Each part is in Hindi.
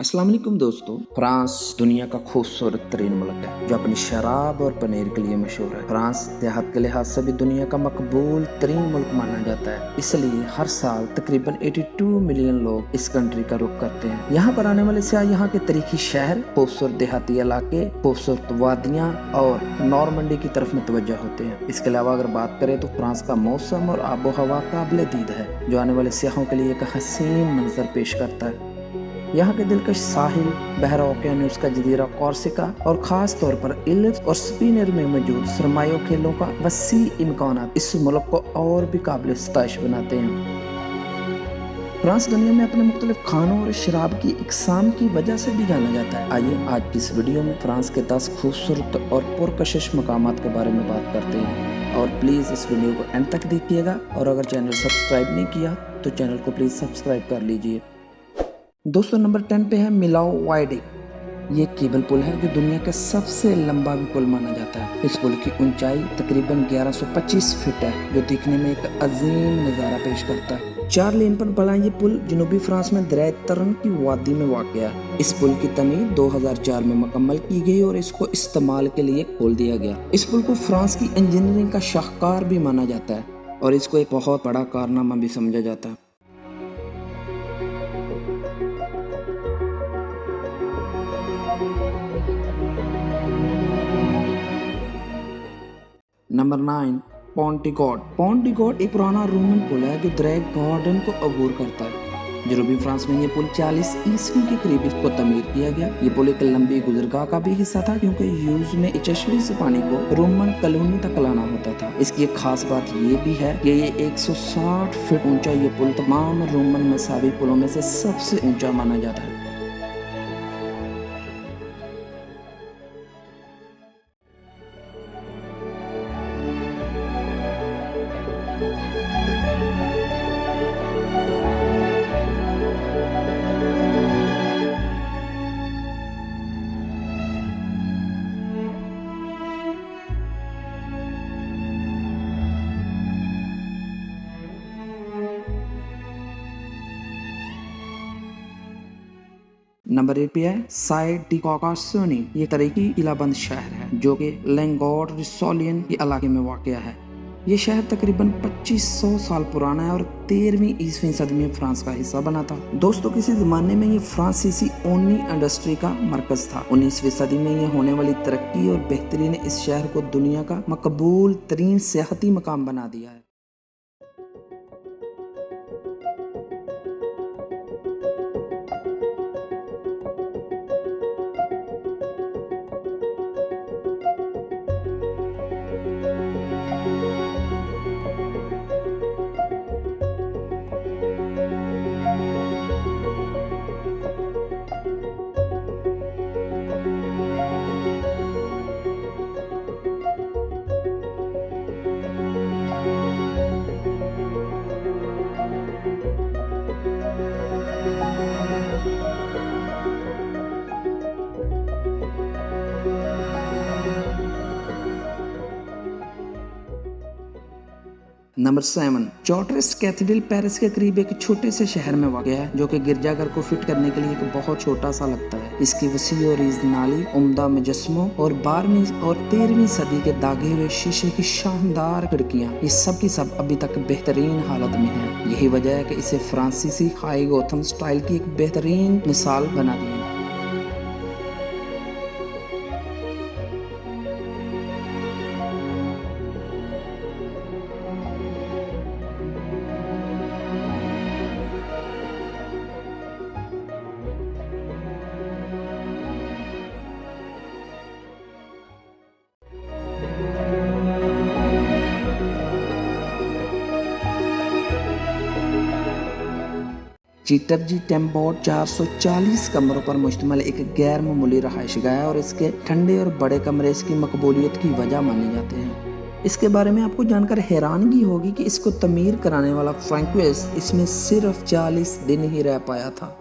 अस्सलाम वालेकुम दोस्तों। फ्रांस दुनिया का खूबसूरत तरीन मुल्क है जो अपनी शराब और पनीर के लिए मशहूर है। फ्रांस सेहत के लिहाज से भी दुनिया का मकबूल तरीन मुल्क माना जाता है, इसलिए हर साल तकरीबन 82 मिलियन लोग इस कंट्री का रुख करते हैं। यहाँ पर आने वाले सियाह यहाँ के तारीखी शहर, खूबसूरत देहाती इलाके, खूबसूरत वादियाँ और नॉर्मंडी की तरफ मुतवज्जा होते हैं। इसके अलावा अगर बात करें तो फ्रांस का मौसम और आबो हवा काबिल दीद है जो आने वाले सियाहों के लिए एक हसीन मंजर पेश करता है। यहाँ के दिलकश साहिल, बहरा ओकेानूस का जजीरा कॉर्सिका और ख़ास तौर पर इलिस और स्पिनर में मौजूद सरमाया खेलों का वसी इम्कान इस मुल्क को और भी काबिल सताइश बनाते हैं। फ्रांस दुनिया में अपने मुख्तलिफ खानों और शराब की इकसाम की वजह से भी जाना जाता है। आइए आज की इस वीडियो में फ्रांस के 10 खूबसूरत और पुरकशिश मकामात के बारे में बात करते हैं और प्लीज़ इस वीडियो को एंड तक देखिएगा और अगर चैनल सब्सक्राइब नहीं किया तो चैनल को प्लीज़ सब्सक्राइब कर लीजिए। दोस्तों नंबर 10 पे है मिलाओ वायडिक। ये केबल पुल है जो दुनिया का सबसे लंबा भी पुल माना जाता है। इस पुल की ऊंचाई तकरीबन 1125 फीट है जो दिखने में एक अजीम नज़ारा पेश करता है। 4 लेन पर बना ये पुल जनूबी फ्रांस में दरिया तरन की वादी में वाक़या है। इस पुल की तमीर 2004 में मुकम्मल की गई और इसको इस्तेमाल के लिए खोल दिया गया। इस पुल को फ्रांस की इंजीनियरिंग का शाहकार भी माना जाता है और इसको एक बहुत बड़ा कारनामा भी समझा जाता है। नंबर 9 पॉन्टिगॉड एक पुराना रोमन पुल है जो दरिया गॉर्डन को अबूर करता है। जनूबी फ्रांस में ये पुल 40 ईस्वी के करीब इसको तमीर किया गया। ये पुल एक लंबी गुजरगाह का भी हिस्सा था क्योंकि यूज में चश्मे से पानी को रोमन कॉलोनी तक लाना होता था। इसकी एक खास बात ये भी है कि ये 160 फीट ऊंचा ये पुल तमाम रोमन मसावी पुलों में से सबसे ऊंचा माना जाता है। नंबर 8 पे है साइड डी कॉकासोनी। ये तरीकी किलाबंद शहर है जो कि लैंगोर्ड रिसोलियन के इलाके में वाक़या है। ये शहर तकरीबन 2500 साल पुराना है और 13वीं ईस्वी सदी में फ्रांस का हिस्सा बना था। दोस्तों किसी ज़माने में ये फ्रांसीसी ऊनी इंडस्ट्री का मरकज़ था। 19वीं सदी में ये होने वाली तरक्की और बेहतरी ने इस शहर को दुनिया का मकबूल तरीन सियाहती मकाम बना दिया है। नंबर 7 चॉर्ट्रेस कैथेड्रल पेरिस के करीब एक छोटे से शहर में वाक़ है जो कि गिरजाघर को फिट करने के लिए एक बहुत छोटा सा लगता है। इसकी वसी और रीजनाली उम्दा मुजस्मों और 12वीं और 13वीं सदी के दागे हुए शीशे की शानदार खिड़कियाँ ये सब की सब अभी तक बेहतरीन हालत में है। यही वजह है कि इसे फ्रांसीसी हाई गोथम स्टाइल की एक बेहतरीन मिसाल बना दी है। चीटरजी टेम्बोट 440 कमरों पर मुश्तमिल एक गैर मामूली रहायशगाह है और इसके ठंडे और बड़े कमरे इसकी मकबूलियत की वजह माने जाते हैं। इसके बारे में आपको जानकर हैरानगी होगी कि इसको तमीर कराने वाला फ्रैंकोइस इसमें सिर्फ 40 दिन ही रह पाया था।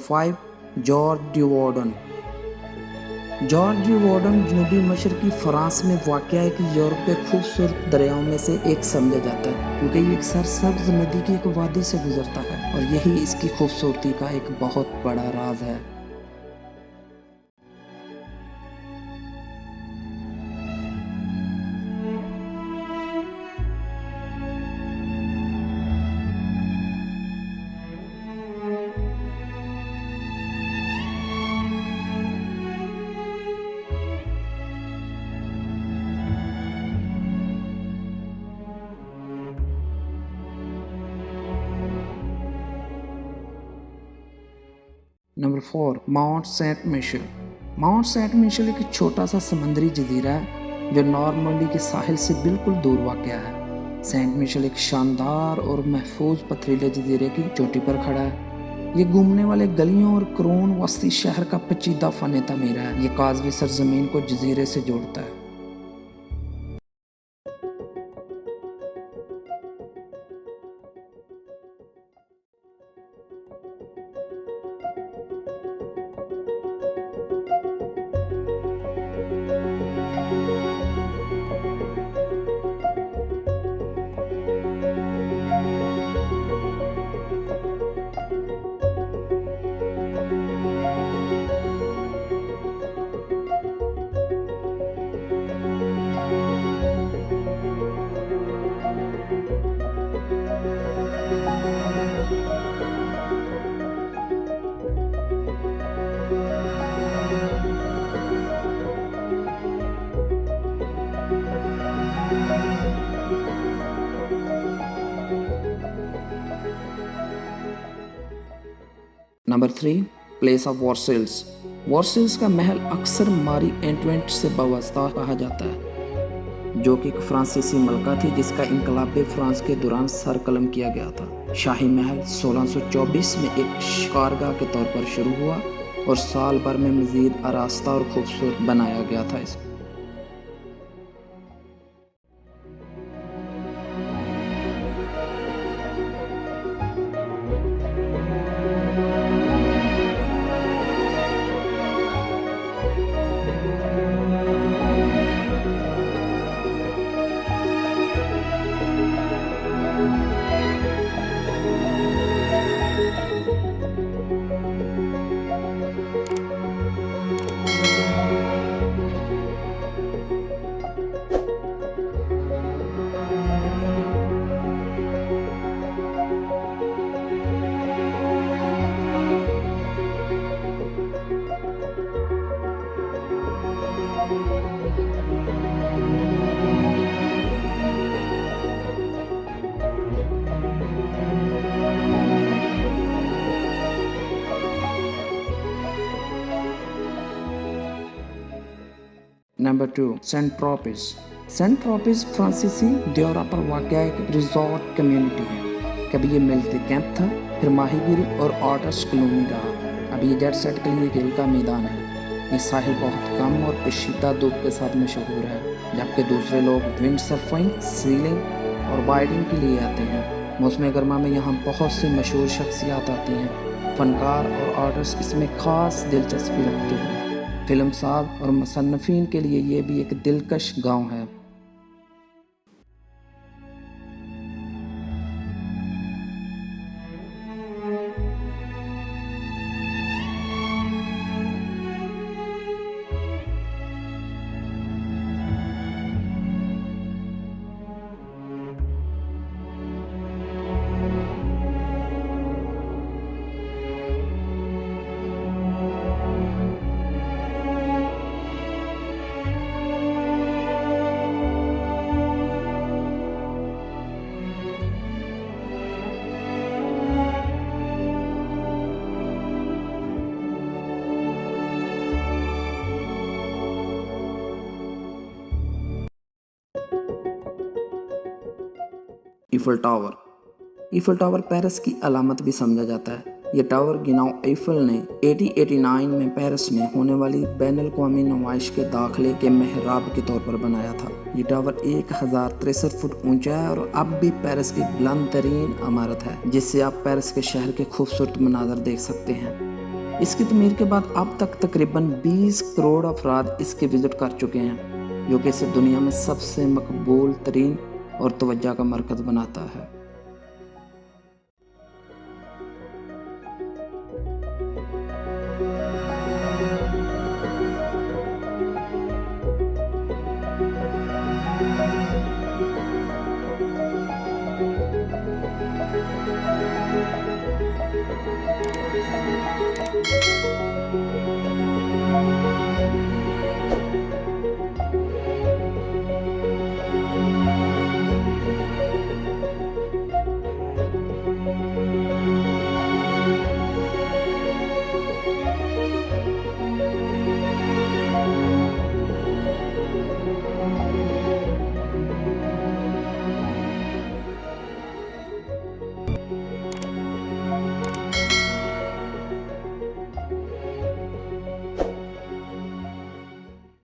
Number 5, George D Warden. George D Warden जनूबी मशरकी फ्रांस में वाक़या एक यूरोप के खूबसूरत दरियाओं में से एक समझा जाता है, क्योंकि ये एक सरसब्ज नदी की एक वादी से गुजरता है और यही इसकी खूबसूरती का एक बहुत बड़ा राज है। Number 4, Mount Saint Michel. Mount Saint Michel एक छोटा सा समुद्री जजीरा है जो नॉर्मंडी के साहिल से बिल्कुल दूर वाक़या है। सेंट मिशेल एक शानदार और महफूज पथरीले जजीरे की चोटी पर खड़ा है। ये घूमने वाले गलियों और क्रोन वस्ती शहर का पेचीदा फन तमीर है। ये काजवी सरजमीन को जजीरे से जोड़ता है। Number 3, place of Versailles. Versailles का महल अक्सर मारी एंटवेंट से वाबस्ता कहा जाता है, जो कि एक फ्रांसीसी मलका थी जिसका इनकलाब फ्रांस के दौरान सर कलम किया गया था। शाही महल 1624 में एक शिकारगाह के तौर पर शुरू हुआ और साल भर में मज़ीद आरास्ता और खूबसूरत बनाया गया था इसको। Number 2, Saint Tropez. Saint Tropez फ्रांसीसी ड्योरा पर वाक़या एक रिजॉर्ट कम्युनिटी है। कभी ये मिलिट्री कैंप था, फिर माहीगीरी और आर्टिस्ट कॉलोनी रहा। अब ये जेट सेट के लिए खेल का मैदान है। ये साहिल बहुत कम और पेचीदा धूप के साथ मशहूर है, जबकि दूसरे लोग विंड सर्फिंग, सीलिंग और बाइडिंग के लिए आते हैं। मौसम गर्मा में यहाँ बहुत सी मशहूर शख्सियात आती हैं। फनकार और आर्टिस्ट इसमें ख़ास दिलचस्पी रखते हैं। फिल्मसाज और मुसन्निफ़ीन के लिए ये भी एक दिलकश गांव है। Eiffel tower. Eiffel tower Paris की अलामत भी समझा जाता है। यह टावर गिनाओ ईफल ने 1889 में पेरिस में होने वाली बैनुल-अक़वामी नुमाइश के दाखिले के मेहराब के तौर पर बनाया था। ये टावर 1063 फुट ऊंचा है और अब भी पेरिस की बुलंद तरीन इमारत है, जिससे आप पेरिस के शहर के खूबसूरत मनाज़र देख सकते हैं। इसकी तमीर के बाद अब तक तकरीबन 20 करोड़ अफराद इसके विजिट कर चुके हैं, जो कि इसे दुनिया में सबसे मकबूल तरीन और तवज्जो का मरकज़ बनाता है।